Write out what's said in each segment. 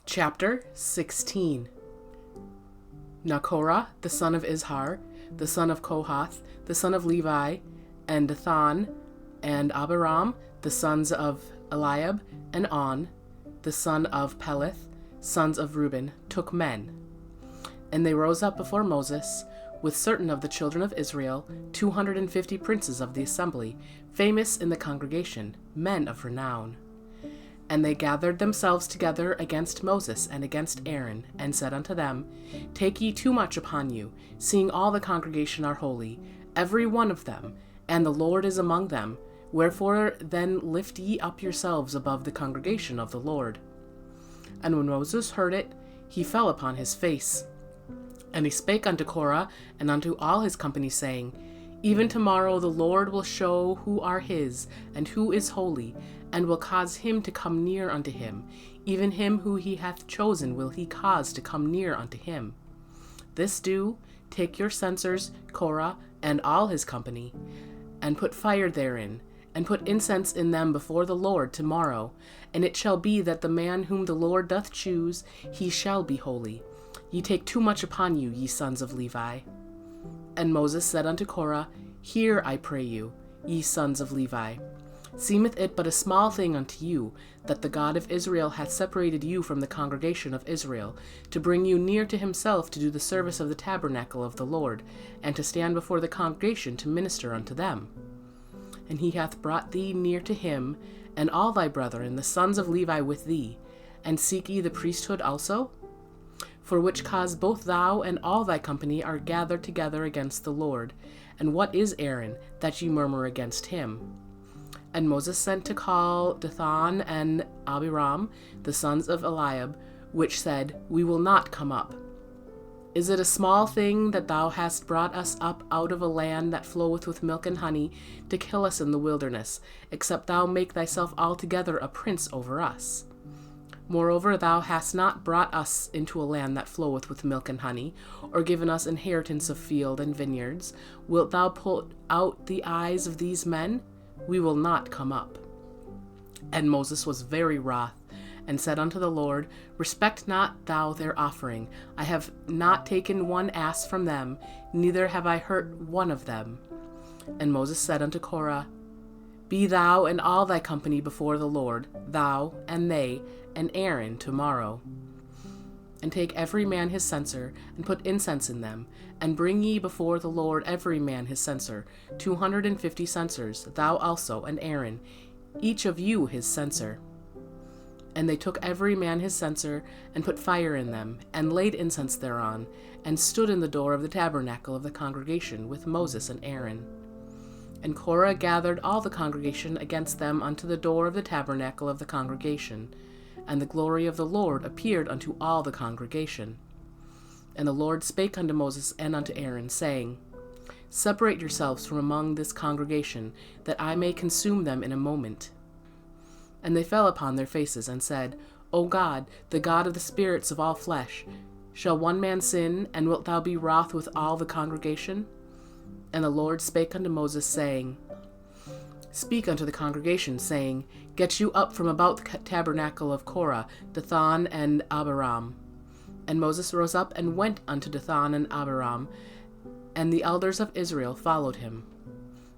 Chapter 16. Now Korah, the son of Izhar, the son of Kohath, the son of Levi, and Dathan, and Abiram, the sons of Eliab, and On, the son of Peleth, sons of Reuben, took men. And they rose up before Moses, with certain of the children of Israel, 250 princes of the assembly, famous in the congregation, men of renown. And they gathered themselves together against Moses and against Aaron, and said unto them, Take ye too much upon you, seeing all the congregation are holy, every one of them, and the Lord is among them. Wherefore then lift ye up yourselves above the congregation of the Lord. And when Moses heard it, he fell upon his face. And he spake unto Korah and unto all his company, saying, Even tomorrow the Lord will show who are his, and who is holy, and will cause him to come near unto him. Even him who he hath chosen will he cause to come near unto him. This do, take your censers, Korah, and all his company, and put fire therein, and put incense in them before the Lord tomorrow. And it shall be that the man whom the Lord doth choose, he shall be holy. Ye take too much upon you, ye sons of Levi. And Moses said unto Korah, Hear, I pray you, ye sons of Levi. Seemeth it but a small thing unto you, that the God of Israel hath separated you from the congregation of Israel, to bring you near to himself to do the service of the tabernacle of the Lord, and to stand before the congregation to minister unto them? And he hath brought thee near to him, and all thy brethren, the sons of Levi, with thee. And seek ye the priesthood also? For which cause both thou and all thy company are gathered together against the Lord. And what is Aaron, that ye murmur against him? And Moses sent to call Dathan and Abiram, the sons of Eliab, which said, We will not come up. Is it a small thing that thou hast brought us up out of a land that floweth with milk and honey, to kill us in the wilderness, except thou make thyself altogether a prince over us? Moreover, thou hast not brought us into a land that floweth with milk and honey, or given us inheritance of field and vineyards. Wilt thou put out the eyes of these men? We will not come up. And Moses was very wroth, and said unto the Lord, Respect not thou their offering. I have not taken one ass from them, neither have I hurt one of them. And Moses said unto Korah, Be thou and all thy company before the Lord, thou and they, and Aaron tomorrow. And take every man his censer, and put incense in them, and bring ye before the Lord every man his censer, 250 censers, thou also and Aaron, each of you his censer. And they took every man his censer, and put fire in them, and laid incense thereon, and stood in the door of the tabernacle of the congregation with Moses and Aaron. And Korah gathered all the congregation against them unto the door of the tabernacle of the congregation. And the glory of the Lord appeared unto all the congregation. And the Lord spake unto Moses and unto Aaron, saying, Separate yourselves from among this congregation, that I may consume them in a moment. And they fell upon their faces, and said, O God, the God of the spirits of all flesh, shall one man sin, and wilt thou be wroth with all the congregation? And the Lord spake unto Moses, saying, Speak unto the congregation, saying, Get you up from about the tabernacle of Korah, Dathan and Abiram. And Moses rose up and went unto Dathan and Abiram, and the elders of Israel followed him.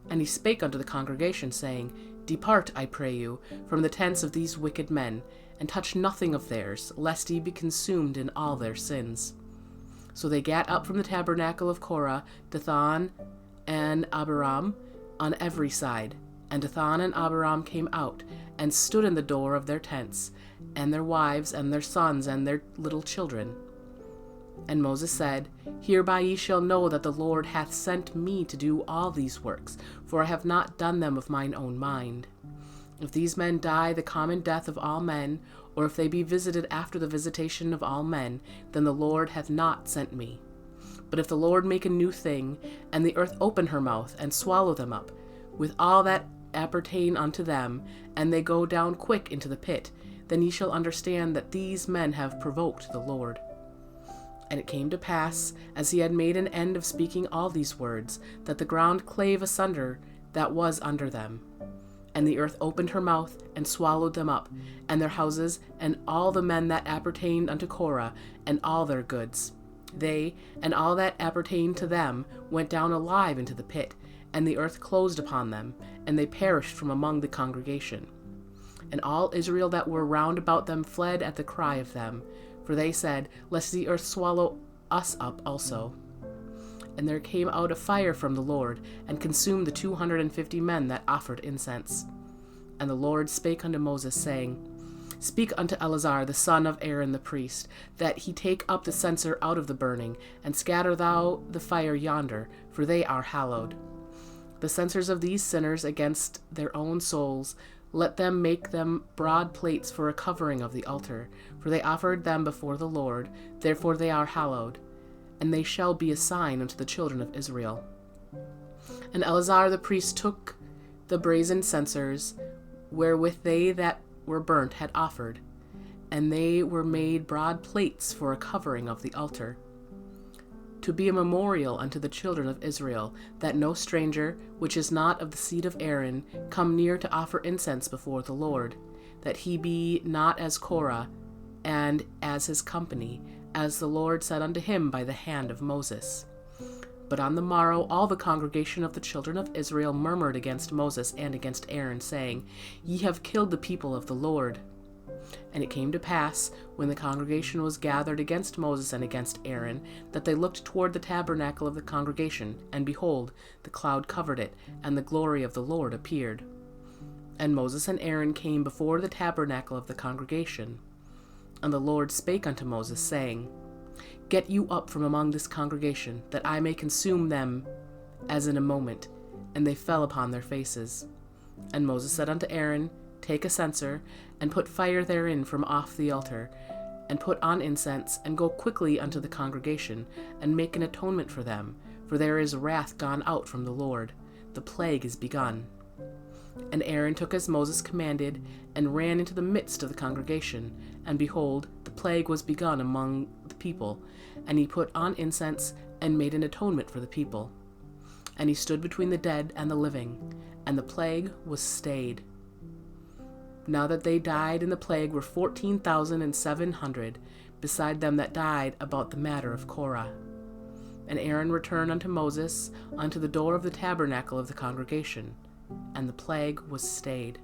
And he spake unto the congregation, saying, Depart, I pray you, from the tents of these wicked men, and touch nothing of theirs, lest ye be consumed in all their sins. So they gat up from the tabernacle of Korah, Dathan and Abiram, on every side. And Dathan and Abiram came out, and stood in the door of their tents, and their wives, and their sons, and their little children. And Moses said, Hereby ye shall know that the Lord hath sent me to do all these works, for I have not done them of mine own mind. If these men die the common death of all men, or if they be visited after the visitation of all men, then the Lord hath not sent me. But if the Lord make a new thing, and the earth open her mouth, and swallow them up, with all that appertain unto them, and they go down quick into the pit, then ye shall understand that these men have provoked the Lord. And it came to pass, as he had made an end of speaking all these words, that the ground clave asunder that was under them. And the earth opened her mouth, and swallowed them up, and their houses, and all the men that appertained unto Korah, and all their goods. They, and all that appertained to them, went down alive into the pit, and the earth closed upon them, and they perished from among the congregation. And all Israel that were round about them fled at the cry of them, for they said, Lest the earth swallow us up also. And there came out a fire from the Lord, and consumed the 250 men that offered incense. And the Lord spake unto Moses, saying, Speak unto Eleazar the son of Aaron the priest, that he take up the censer out of the burning, and scatter thou the fire yonder, for they are hallowed. The censers of these sinners against their own souls, let them make them broad plates for a covering of the altar, for they offered them before the Lord, therefore they are hallowed. And they shall be a sign unto the children of Israel. And Eleazar the priest took the brazen censers, wherewith they that were burnt had offered, and they were made broad plates for a covering of the altar, to be a memorial unto the children of Israel, that no stranger, which is not of the seed of Aaron, come near to offer incense before the Lord, that he be not as Korah, and as his company, as the Lord said unto him by the hand of Moses. But on the morrow all the congregation of the children of Israel murmured against Moses and against Aaron, saying, Ye have killed the people of the Lord. And it came to pass, when the congregation was gathered against Moses and against Aaron, that they looked toward the tabernacle of the congregation, and behold, the cloud covered it, and the glory of the Lord appeared. And Moses and Aaron came before the tabernacle of the congregation. And the Lord spake unto Moses, saying, Get you up from among this congregation, that I may consume them as in a moment. And they fell upon their faces. And Moses said unto Aaron, Take a censer, and put fire therein from off the altar, and put on incense, and go quickly unto the congregation, and make an atonement for them, for there is wrath gone out from the Lord. The plague is begun. And Aaron took as Moses commanded, and ran into the midst of the congregation. And behold, the plague was begun among the people. And he put on incense, and made an atonement for the people. And he stood between the dead and the living, and the plague was stayed. Now that they died in the plague were 14,700, beside them that died about the matter of Korah. And Aaron returned unto Moses unto the door of the tabernacle of the congregation, and the plague was stayed.